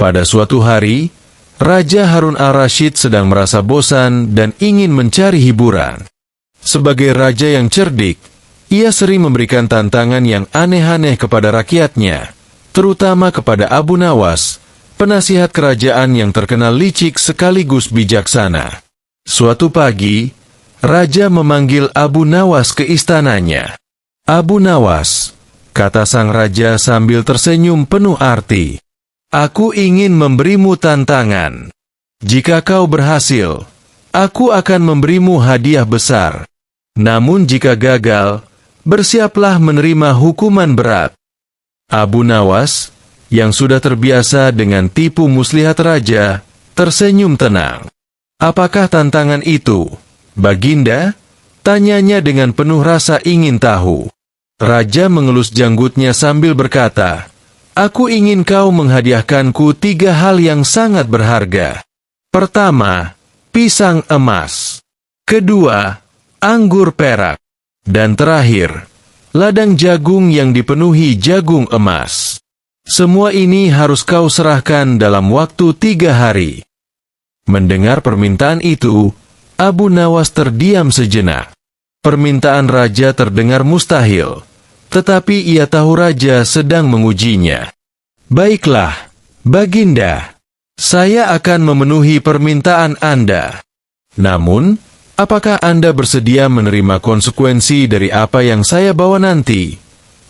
Pada suatu hari, Raja Harun al-Rashid sedang merasa bosan dan ingin mencari hiburan. Sebagai raja yang cerdik, ia sering memberikan tantangan yang aneh-aneh kepada rakyatnya, terutama kepada Abu Nawas, penasihat kerajaan yang terkenal licik sekaligus bijaksana. Suatu pagi, Raja memanggil Abu Nawas ke istananya. "Abu Nawas," kata sang raja sambil tersenyum penuh arti, "aku ingin memberimu tantangan. Jika kau berhasil, aku akan memberimu hadiah besar. Namun jika gagal, bersiaplah menerima hukuman berat." Abu Nawas, yang sudah terbiasa dengan tipu muslihat raja, tersenyum tenang. "Apakah tantangan itu, Baginda?" tanyanya dengan penuh rasa ingin tahu. Raja mengelus janggutnya sambil berkata, "Aku ingin kau menghadiahkanku 3 hal yang sangat berharga. Pertama, pisang emas. Kedua, anggur perak. Dan terakhir, ladang jagung yang dipenuhi jagung emas. Semua ini harus kau serahkan dalam waktu 3 hari." Mendengar permintaan itu, Abu Nawas terdiam sejenak. Permintaan raja terdengar mustahil, tetapi ia tahu raja sedang mengujinya. "Baiklah, Baginda, saya akan memenuhi permintaan Anda. Namun, apakah Anda bersedia menerima konsekuensi dari apa yang saya bawa nanti?"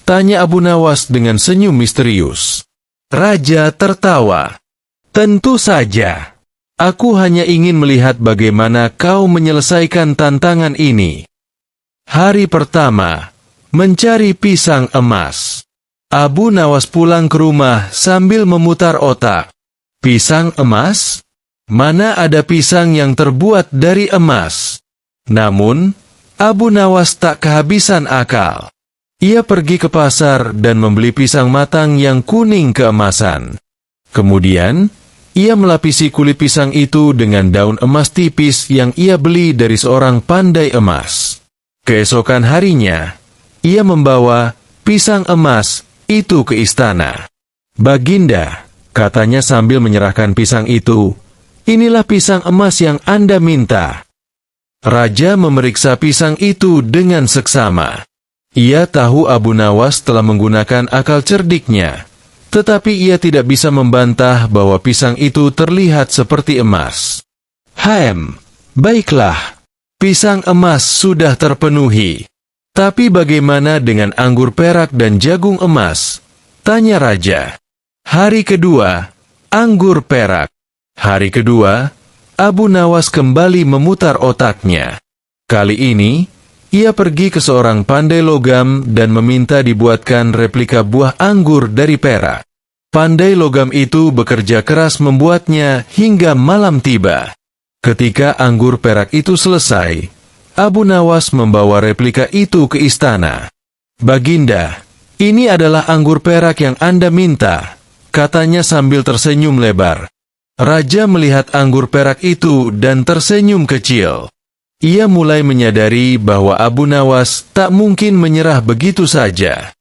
tanya Abu Nawas dengan senyum misterius. Raja tertawa. "Tentu saja. Aku hanya ingin melihat bagaimana kau menyelesaikan tantangan ini." Hari pertama, mencari pisang emas. Abu Nawas pulang ke rumah sambil memutar otak. Pisang emas? Mana ada pisang yang terbuat dari emas? Namun, Abu Nawas tak kehabisan akal. Ia pergi ke pasar dan membeli pisang matang yang kuning keemasan. Kemudian, ia melapisi kulit pisang itu dengan daun emas tipis yang ia beli dari seorang pandai emas. Keesokan harinya, ia membawa pisang emas itu ke istana. "Baginda," katanya sambil menyerahkan pisang itu, "inilah pisang emas yang Anda minta." Raja memeriksa pisang itu dengan seksama. Ia tahu Abu Nawas telah menggunakan akal cerdiknya, tetapi ia tidak bisa membantah bahwa pisang itu terlihat seperti emas. Baiklah. Pisang emas sudah terpenuhi. Tapi bagaimana dengan anggur perak dan jagung emas? Tanya raja. Hari kedua, anggur perak. Hari kedua, Abu Nawas kembali memutar otaknya. Kali ini, ia pergi ke seorang pandai logam dan meminta dibuatkan replika buah anggur dari perak. Pandai logam itu bekerja keras membuatnya hingga malam tiba. Ketika anggur perak itu selesai, Abu Nawas membawa replika itu ke istana. "Baginda, ini adalah anggur perak yang Anda minta," katanya sambil tersenyum lebar. Raja melihat anggur perak itu dan tersenyum kecil. Ia mulai menyadari bahwa Abu Nawas tak mungkin menyerah begitu saja.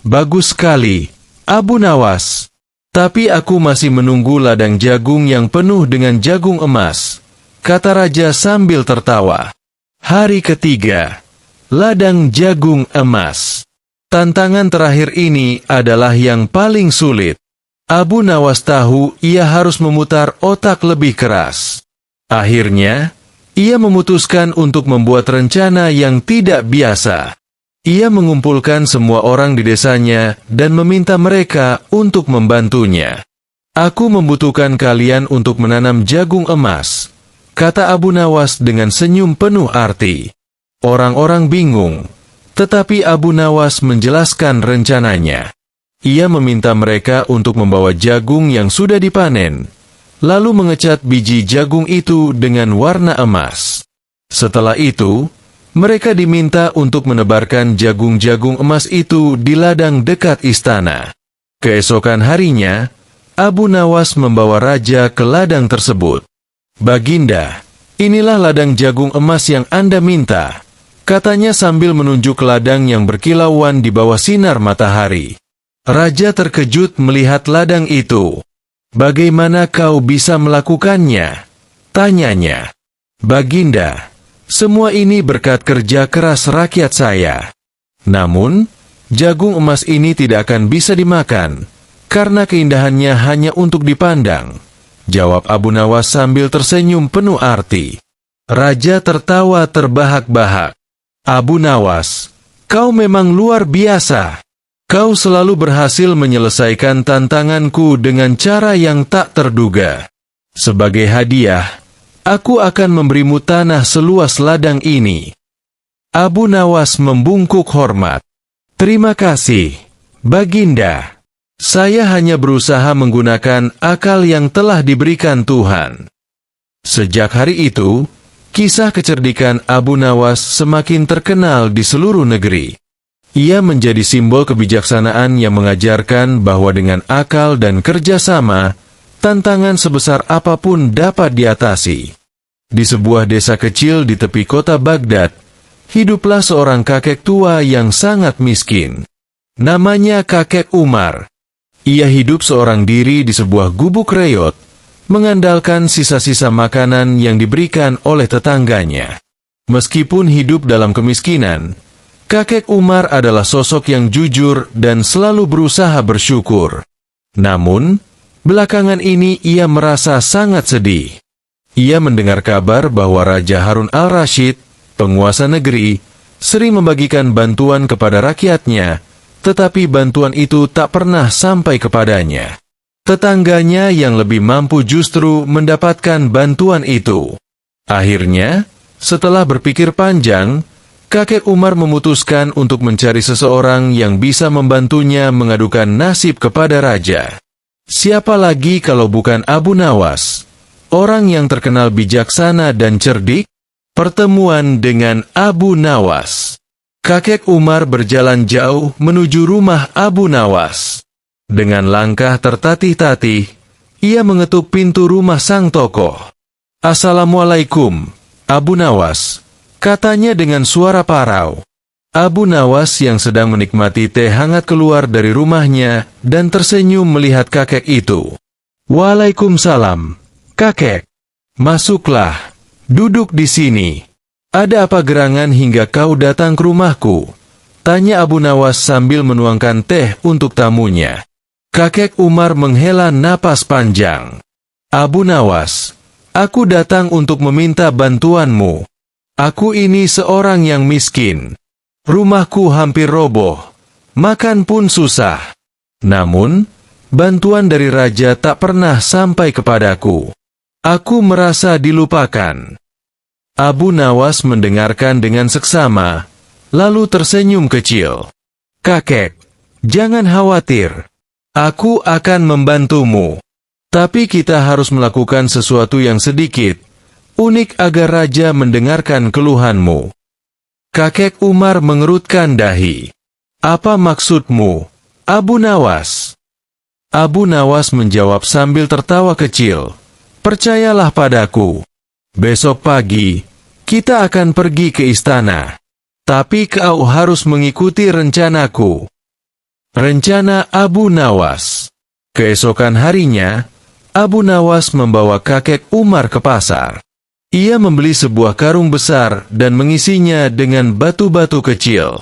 Bagus sekali, Abu Nawas. Tapi aku masih menunggu ladang jagung yang penuh dengan jagung emas," kata raja sambil tertawa. Hari ketiga, ladang jagung emas. Tantangan terakhir ini adalah yang paling sulit. Abu Nawas tahu ia harus memutar otak lebih keras. Akhirnya, ia memutuskan untuk membuat rencana yang tidak biasa. Ia mengumpulkan semua orang di desanya dan meminta mereka untuk membantunya. "Aku membutuhkan kalian untuk menanam jagung emas," kata Abu Nawas dengan senyum penuh arti. Orang-orang bingung, tetapi Abu Nawas menjelaskan rencananya. Ia meminta mereka untuk membawa jagung yang sudah dipanen, lalu mengecat biji jagung itu dengan warna emas. Setelah itu, mereka diminta untuk menebarkan jagung-jagung emas itu di ladang dekat istana. Keesokan harinya, Abu Nawas membawa raja ke ladang tersebut. "Baginda, inilah ladang jagung emas yang Anda minta," katanya sambil menunjuk ladang yang berkilauan di bawah sinar matahari. Raja terkejut melihat ladang itu. "Bagaimana kau bisa melakukannya?" tanyanya. "Baginda, semua ini berkat kerja keras rakyat saya. Namun, jagung emas ini tidak akan bisa dimakan, karena keindahannya hanya untuk dipandang," jawab Abu Nawas sambil tersenyum penuh arti. Raja tertawa terbahak-bahak. "Abu Nawas, kau memang luar biasa. Kau selalu berhasil menyelesaikan tantanganku dengan cara yang tak terduga. Sebagai hadiah, aku akan memberimu tanah seluas ladang ini." Abu Nawas membungkuk hormat. "Terima kasih, Baginda. Saya hanya berusaha menggunakan akal yang telah diberikan Tuhan." Sejak hari itu, kisah kecerdikan Abu Nawas semakin terkenal di seluruh negeri. Ia menjadi simbol kebijaksanaan yang mengajarkan bahwa dengan akal dan kerjasama, tantangan sebesar apapun dapat diatasi. Di sebuah desa kecil di tepi kota Baghdad, hiduplah seorang kakek tua yang sangat miskin. Namanya Kakek Umar. Ia hidup seorang diri di sebuah gubuk reyot, mengandalkan sisa-sisa makanan yang diberikan oleh tetangganya. Meskipun hidup dalam kemiskinan, Kakek Umar adalah sosok yang jujur dan selalu berusaha bersyukur. Namun, belakangan ini ia merasa sangat sedih. Ia mendengar kabar bahwa Raja Harun al-Rashid, penguasa negeri, sering membagikan bantuan kepada rakyatnya, tetapi bantuan itu tak pernah sampai kepadanya. Tetangganya yang lebih mampu justru mendapatkan bantuan itu. Akhirnya, setelah berpikir panjang, Kakek Umar memutuskan untuk mencari seseorang yang bisa membantunya mengadukan nasib kepada raja. Siapa lagi kalau bukan Abu Nawas, orang yang terkenal bijaksana dan cerdik? Pertemuan dengan Abu Nawas. Kakek Umar berjalan jauh menuju rumah Abu Nawas. Dengan langkah tertatih-tatih, ia mengetuk pintu rumah sang tokoh. "Assalamualaikum, Abu Nawas," katanya dengan suara parau. Abu Nawas yang sedang menikmati teh hangat keluar dari rumahnya dan tersenyum melihat kakek itu. "Waalaikumsalam, kakek. Masuklah, duduk di sini. Ada apa gerangan hingga kau datang ke rumahku?" tanya Abu Nawas sambil menuangkan teh untuk tamunya. Kakek Umar menghela napas panjang. "Abu Nawas, aku datang untuk meminta bantuanmu. Aku ini seorang yang miskin. Rumahku hampir roboh, makan pun susah. Namun, bantuan dari raja tak pernah sampai kepadaku. Aku merasa dilupakan." Abu Nawas mendengarkan dengan seksama, lalu tersenyum kecil. "Kakek, jangan khawatir. Aku akan membantumu. Tapi kita harus melakukan sesuatu yang sedikit unik agar raja mendengarkan keluhanmu." Kakek Umar mengerutkan dahi. "Apa maksudmu, Abu Nawas?" Abu Nawas menjawab sambil tertawa kecil. "Percayalah padaku. Besok pagi, kita akan pergi ke istana. Tapi kau harus mengikuti rencanaku." Rencana Abu Nawas. Keesokan harinya, Abu Nawas membawa kakek Umar ke pasar. Ia membeli sebuah karung besar dan mengisinya dengan batu-batu kecil.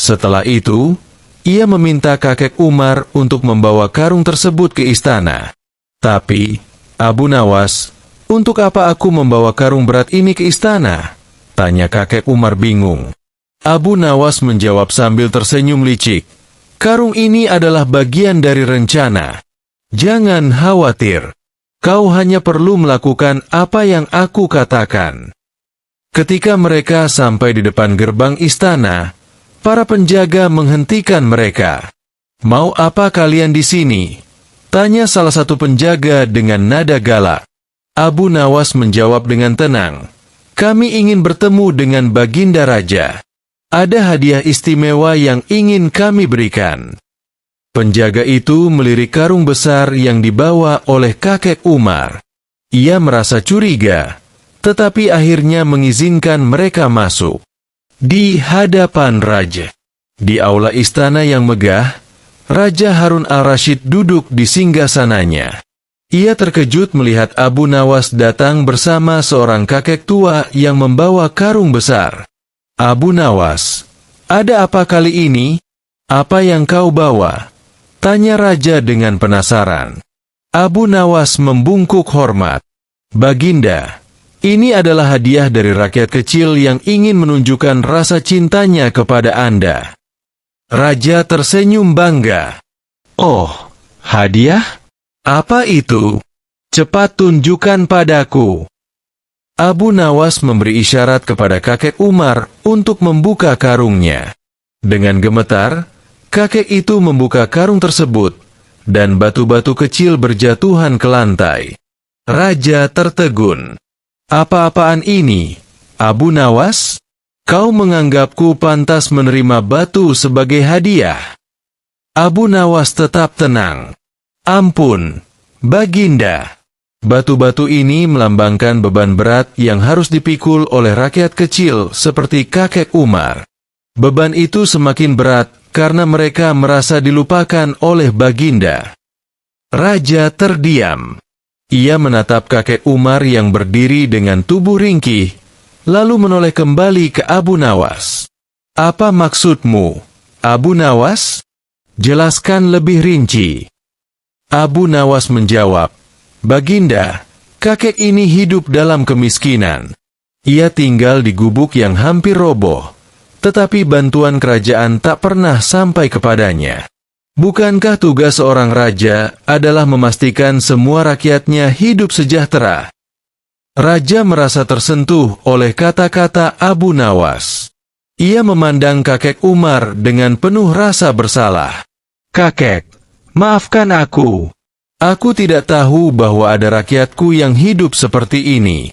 Setelah itu, ia meminta kakek Umar untuk membawa karung tersebut ke istana. "Tapi, Abu Nawas, untuk apa aku membawa karung berat ini ke istana?" tanya kakek Umar bingung. Abu Nawas menjawab sambil tersenyum licik. "Karung ini adalah bagian dari rencana. Jangan khawatir. Kau hanya perlu melakukan apa yang aku katakan." Ketika mereka sampai di depan gerbang istana, para penjaga menghentikan mereka. "Mau apa kalian di sini?" tanya salah satu penjaga dengan nada galak. Abu Nawas menjawab dengan tenang. "Kami ingin bertemu dengan Baginda Raja. Ada hadiah istimewa yang ingin kami berikan." Penjaga itu melirik karung besar yang dibawa oleh kakek Umar. Ia merasa curiga, tetapi akhirnya mengizinkan mereka masuk. Di hadapan raja, di aula istana yang megah, Raja Harun al-Rashid duduk di singgasananya. Ia terkejut melihat Abu Nawas datang bersama seorang kakek tua yang membawa karung besar. "Abu Nawas, ada apa kali ini? Apa yang kau bawa?" tanya raja dengan penasaran. Abu Nawas membungkuk hormat. "Baginda, ini adalah hadiah dari rakyat kecil yang ingin menunjukkan rasa cintanya kepada Anda." Raja tersenyum bangga. "Oh, hadiah? Apa itu? Cepat tunjukkan padaku." Abu Nawas memberi isyarat kepada kakek Umar untuk membuka karungnya. Dengan gemetar, kakek itu membuka karung tersebut, dan batu-batu kecil berjatuhan ke lantai. Raja tertegun. "Apa-apaan ini, Abu Nawas? Kau menganggapku pantas menerima batu sebagai hadiah?" Abu Nawas tetap tenang. "Ampun, Baginda. Batu-batu ini melambangkan beban berat yang harus dipikul oleh rakyat kecil seperti kakek Umar. Beban itu semakin berat karena mereka merasa dilupakan oleh Baginda." Raja terdiam. Ia menatap kakek Umar yang berdiri dengan tubuh ringkih, lalu menoleh kembali ke Abu Nawas. "Apa maksudmu, Abu Nawas? Jelaskan lebih rinci." Abu Nawas menjawab, "Baginda, kakek ini hidup dalam kemiskinan. Ia tinggal di gubuk yang hampir roboh, tetapi bantuan kerajaan tak pernah sampai kepadanya. Bukankah tugas seorang raja adalah memastikan semua rakyatnya hidup sejahtera?" Raja merasa tersentuh oleh kata-kata Abu Nawas. Ia memandang kakek Umar dengan penuh rasa bersalah. "Kakek, maafkan aku. Aku tidak tahu bahwa ada rakyatku yang hidup seperti ini.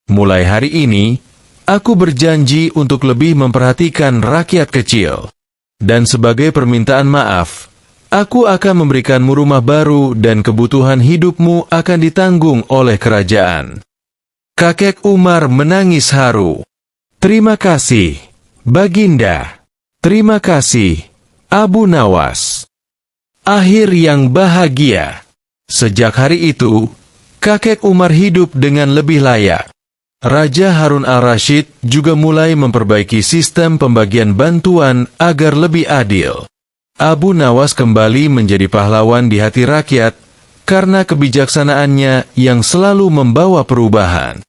Mulai hari ini, aku berjanji untuk lebih memperhatikan rakyat kecil. Dan sebagai permintaan maaf, aku akan memberikanmu rumah baru dan kebutuhan hidupmu akan ditanggung oleh kerajaan." Kakek Umar menangis haru. "Terima kasih, Baginda. Terima kasih, Abu Nawas." Akhir yang bahagia. Sejak hari itu, kakek Umar hidup dengan lebih layak. Raja Harun al-Rashid juga mulai memperbaiki sistem pembagian bantuan agar lebih adil. Abu Nawas kembali menjadi pahlawan di hati rakyat karena kebijaksanaannya yang selalu membawa perubahan.